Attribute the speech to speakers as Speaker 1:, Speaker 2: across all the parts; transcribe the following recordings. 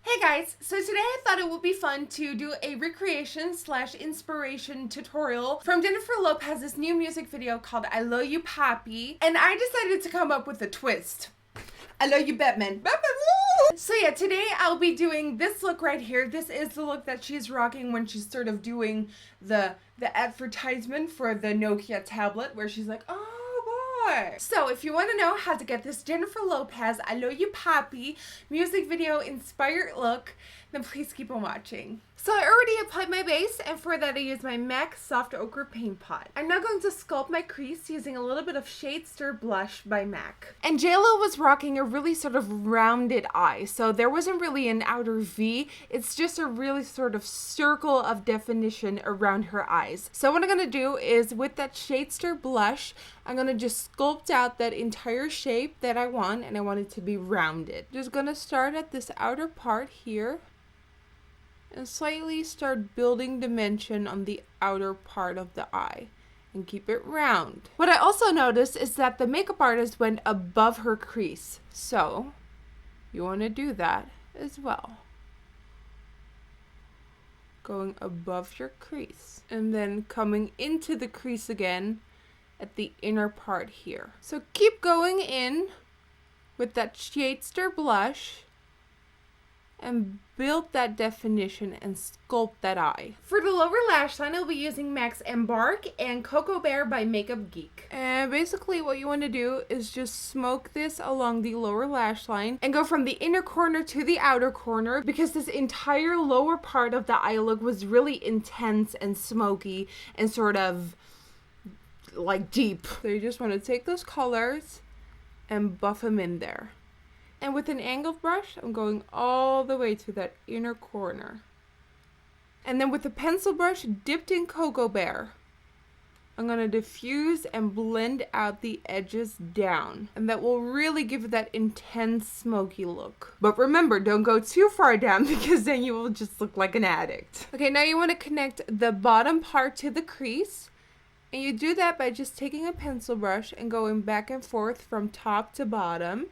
Speaker 1: Hey guys, so today I thought it would be fun to do a recreation / inspiration tutorial from Jennifer Lopez's new music video called I Love You Papi, and I decided to come up with a twist. I love you, Batman. So yeah, today I'll be doing this look right here. This is the look that she's rocking when she's sort of doing the advertisement for the Nokia tablet, where she's like, oh boy. So if you want to know how to get this Jennifer Lopez I Love You Papi music video inspired look, then please keep on watching. So I already applied my base, and for that I use my MAC Soft Ochre Paint Pot. I'm now going to sculpt my crease using a little bit of Shade Stir Blush by MAC. And JLo was rocking a really sort of rounded eye, so there wasn't really an outer V, it's just a really sort of circle of definition around her eyes. So what I'm going to do is, with that Shade Stir Blush, I'm going to just sculpt out that entire shape that I want, and I want it to be rounded. Just going to start at this outer part here, and slightly start building dimension on the outer part of the eye and keep it round. What I also noticed is that the makeup artist went above her crease, so you want to do that as well. Going above your crease and then coming into the crease again at the inner part here. So keep going in with that Shade Stir Blush and build that definition and sculpt that eye. For the lower lash line, I'll be using MAC's Embark and Cocoa Bear by Makeup Geek. And basically what you want to do is just smoke this along the lower lash line and go from the inner corner to the outer corner, because this entire lower part of the eye look was really intense and smoky and sort of like deep. So you just want to take those colors and buff them in there. And with an angled brush, I'm going all the way to that inner corner. And then with a pencil brush dipped in Cocoa Bear, I'm going to diffuse and blend out the edges down. And that will really give it that intense smoky look. But remember, don't go too far down, because then you will just look like an addict. Okay, now you want to connect the bottom part to the crease. And you do that by just taking a pencil brush and going back and forth from top to bottom.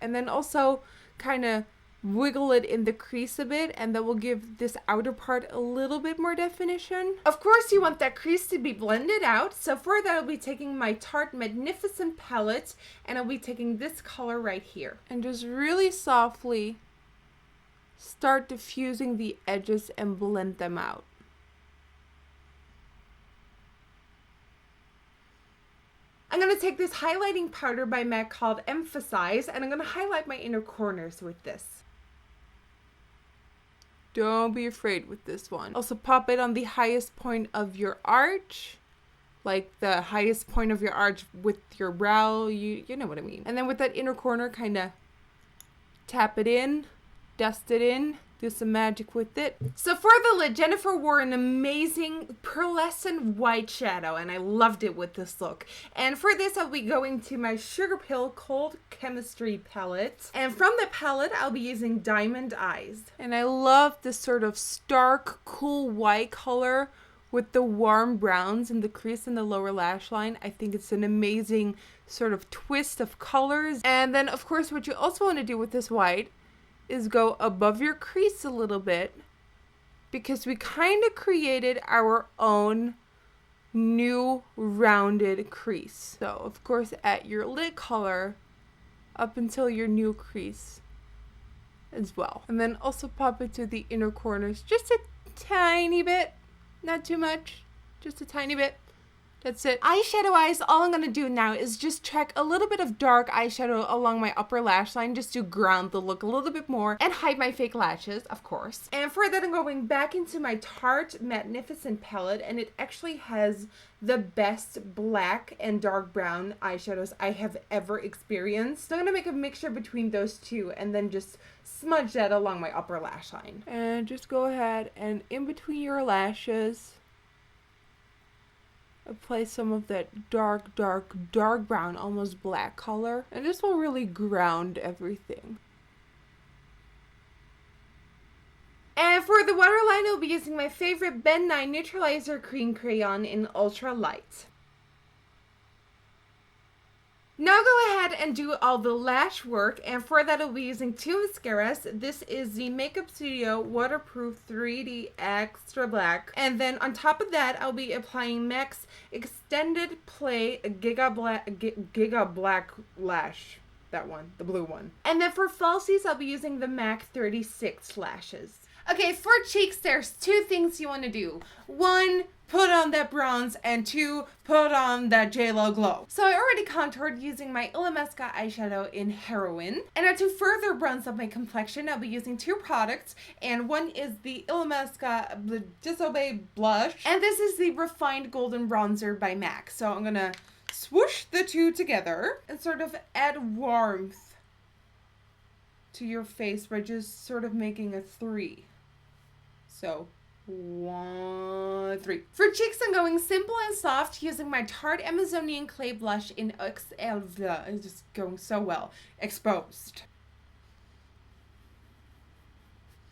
Speaker 1: And then also kind of wiggle it in the crease a bit, and that will give this outer part a little bit more definition. Of course, you want that crease to be blended out, so for that I'll be taking my Tarte Magnificent palette, and I'll be taking this color right here. And just really softly start diffusing the edges and blend them out. I'm going to take this highlighting powder by MAC called Emphasize, and I'm going to highlight my inner corners with this. Don't be afraid with this one. Also pop it on the highest point of your arch, like the highest point of your arch with your brow, you know what I mean. And then with that inner corner, kind of tap it in, dust it in, do some magic with it. So for the lid, Jennifer wore an amazing pearlescent white shadow, and I loved it with this look. And for this, I'll be going to my Sugar Pill Cold Chemistry palette. And from the palette, I'll be using Diamond Eyes. And I love this sort of stark, cool white color with the warm browns in the crease and the lower lash line. I think it's an amazing sort of twist of colors. And then, of course, what you also want to do with this white is go above your crease a little bit, because we kind of created our own new rounded crease. So of course at your lid color up until your new crease as well. And then also pop it to the inner corners just a tiny bit, not too much, just a tiny bit. That's it. Eyeshadow eyes, all I'm going to do now is just check a little bit of dark eyeshadow along my upper lash line, just to ground the look a little bit more and hide my fake lashes, of course. And for that, I'm going back into my Tarte Magnificent palette, and it actually has the best black and dark brown eyeshadows I have ever experienced. So I'm going to make a mixture between those two and then just smudge that along my upper lash line. And just go ahead and in between your lashes, apply some of that dark brown, almost black color. And this will really ground everything. And for the waterline, I'll be using my favorite Ben 9 Neutralizer Cream Crayon in Ultra Light. Now go ahead and do all the lash work, and for that I'll be using two mascaras. This is the Makeup Studio Waterproof 3D Extra Black, and then on top of that I'll be applying MAC's Extended Play Giga Black Lash. That one, the blue one. And then for falsies, I'll be using the MAC 36 lashes. Okay, for cheeks, there's two things you want to do. One, put on that bronze, and two, put on that JLo glow. So I already contoured using my Illamasqua eyeshadow in Heroin. And now to further bronze up my complexion, I'll be using two products, and one is the Illamasqua Disobey Blush, and this is the Refined Golden Bronzer by MAC. So I'm gonna swoosh the two together and sort of add warmth to your face by just sort of making a 3. So 1, 3. For cheeks, I'm going simple and soft using my Tarte Amazonian Clay Blush in XL. It's just going so well. Exposed.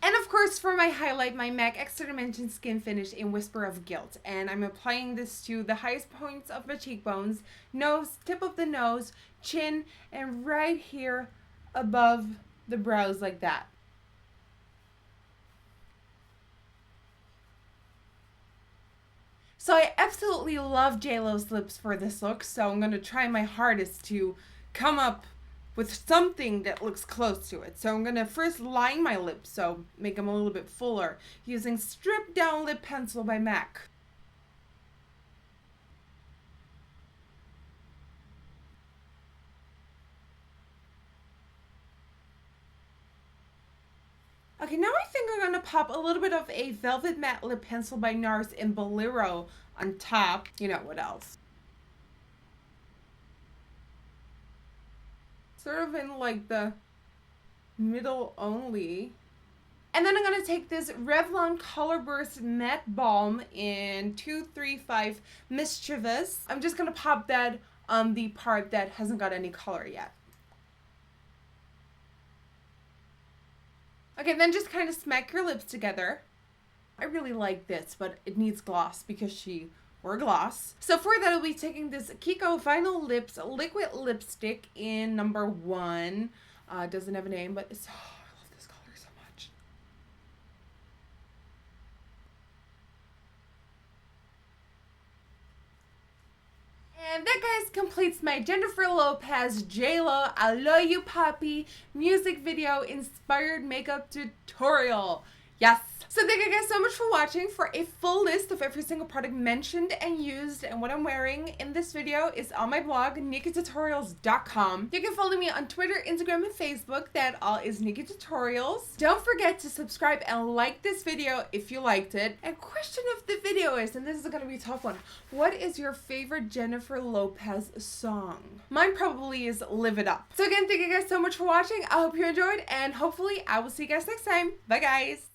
Speaker 1: And of course, for my highlight, my MAC Extra Dimension Skin Finish in Whisper of Guilt. And I'm applying this to the highest points of my cheekbones, nose, tip of the nose, chin, and right here above the brows like that. So I absolutely love JLo's lips for this look, so I'm going to try my hardest to come up with something that looks close to it. So I'm going to first line my lips, so make them a little bit fuller, using Stripped Down Lip Pencil by MAC. Okay, now I think I'm going to pop a little bit of a Velvet Matte Lip Pencil by NARS in Bolero on top. You know what else? Sort of in like the middle only. And then I'm going to take this Revlon Color Burst Matte Balm in 235 Mischievous. I'm just going to pop that on the part that hasn't got any color yet. Okay, then just kind of smack your lips together. I really like this, but it needs gloss because she wore gloss. So for that, I'll be taking this Kiko Vinyl Lips Liquid Lipstick in number 1. Doesn't have a name, but it's, oh, I love this color so much. And that, guys, completes my Jennifer Lopez JLo I Love You Papi music video inspired makeup tutorial. Yes. So thank you guys so much for watching. For a full list of every single product mentioned and used and what I'm wearing in this video is on my blog, Nikkietutorials.com. You can follow me on Twitter, Instagram, and Facebook. That all is Nikkietutorials. Don't forget to subscribe and like this video if you liked it. And question of the video is, and this is going to be a tough one, what is your favorite Jennifer Lopez song? Mine probably is Live It Up. So again, thank you guys so much for watching. I hope you enjoyed, and hopefully I will see you guys next time. Bye, guys.